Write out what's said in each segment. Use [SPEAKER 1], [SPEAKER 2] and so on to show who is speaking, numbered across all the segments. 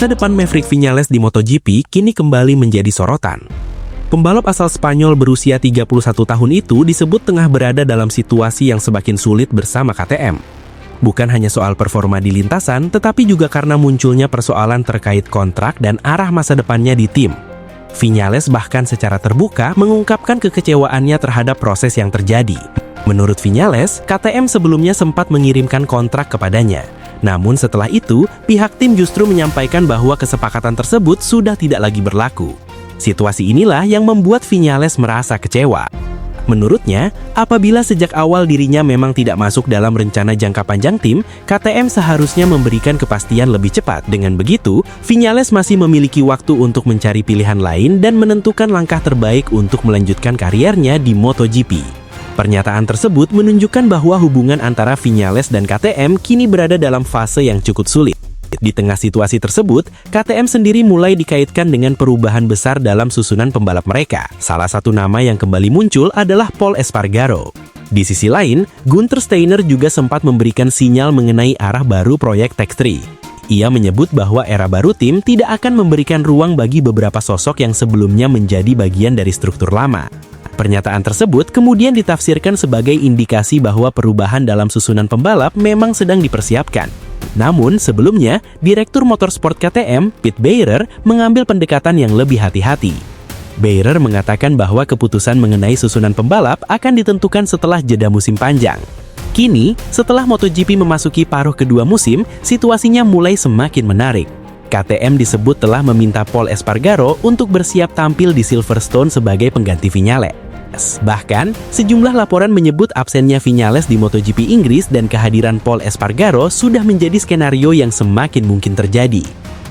[SPEAKER 1] Masa depan Maverick Viñales di MotoGP kini kembali menjadi sorotan. Pembalap asal Spanyol berusia 31 tahun itu disebut tengah berada dalam situasi yang semakin sulit bersama KTM. Bukan hanya soal performa di lintasan, tetapi juga karena munculnya persoalan terkait kontrak dan arah masa depannya di tim. Viñales bahkan secara terbuka mengungkapkan kekecewaannya terhadap proses yang terjadi. Menurut Viñales, KTM sebelumnya sempat mengirimkan kontrak kepadanya. Namun setelah itu, pihak tim justru menyampaikan bahwa kesepakatan tersebut sudah tidak lagi berlaku. Situasi inilah yang membuat Viñales merasa kecewa. Menurutnya, apabila sejak awal dirinya memang tidak masuk dalam rencana jangka panjang tim, KTM seharusnya memberikan kepastian lebih cepat. Dengan begitu, Viñales masih memiliki waktu untuk mencari pilihan lain dan menentukan langkah terbaik untuk melanjutkan kariernya di MotoGP. Pernyataan tersebut menunjukkan bahwa hubungan antara Viñales dan KTM kini berada dalam fase yang cukup sulit. Di tengah situasi tersebut, KTM sendiri mulai dikaitkan dengan perubahan besar dalam susunan pembalap mereka. Salah satu nama yang kembali muncul adalah Pol Espargaro. Di sisi lain, Gunther Steiner juga sempat memberikan sinyal mengenai arah baru proyek Tech3. Ia menyebut bahwa era baru tim tidak akan memberikan ruang bagi beberapa sosok yang sebelumnya menjadi bagian dari struktur lama. Pernyataan tersebut kemudian ditafsirkan sebagai indikasi bahwa perubahan dalam susunan pembalap memang sedang dipersiapkan. Namun sebelumnya, Direktur Motorsport KTM, Pete Beirer, mengambil pendekatan yang lebih hati-hati. Beirer mengatakan bahwa keputusan mengenai susunan pembalap akan ditentukan setelah jeda musim panjang. Kini, setelah MotoGP memasuki paruh kedua musim, situasinya mulai semakin menarik. KTM disebut telah meminta Pol Espargaro untuk bersiap tampil di Silverstone sebagai pengganti Viñales. Bahkan, sejumlah laporan menyebut absennya Viñales di MotoGP Inggris dan kehadiran Pol Espargaro sudah menjadi skenario yang semakin mungkin terjadi.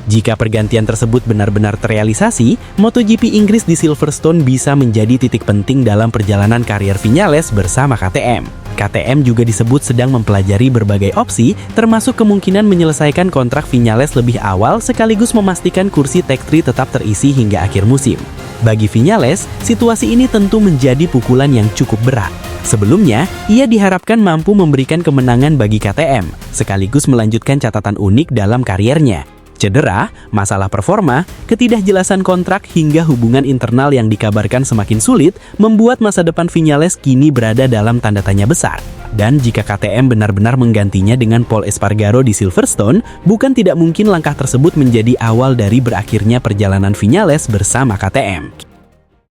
[SPEAKER 1] Jika pergantian tersebut benar-benar terrealisasi, MotoGP Inggris di Silverstone bisa menjadi titik penting dalam perjalanan karier Viñales bersama KTM. KTM juga disebut sedang mempelajari berbagai opsi, termasuk kemungkinan menyelesaikan kontrak Viñales lebih awal sekaligus memastikan kursi Tech3 tetap terisi hingga akhir musim. Bagi Viñales, situasi ini tentu menjadi pukulan yang cukup berat. Sebelumnya, ia diharapkan mampu memberikan kemenangan bagi KTM, sekaligus melanjutkan catatan unik dalam kariernya. Cedera, masalah performa, ketidakjelasan kontrak hingga hubungan internal yang dikabarkan semakin sulit membuat masa depan Viñales kini berada dalam tanda tanya besar. Dan jika KTM benar-benar menggantinya dengan Pol Espargaro di Silverstone, bukan tidak mungkin langkah tersebut menjadi awal dari berakhirnya perjalanan Viñales bersama KTM.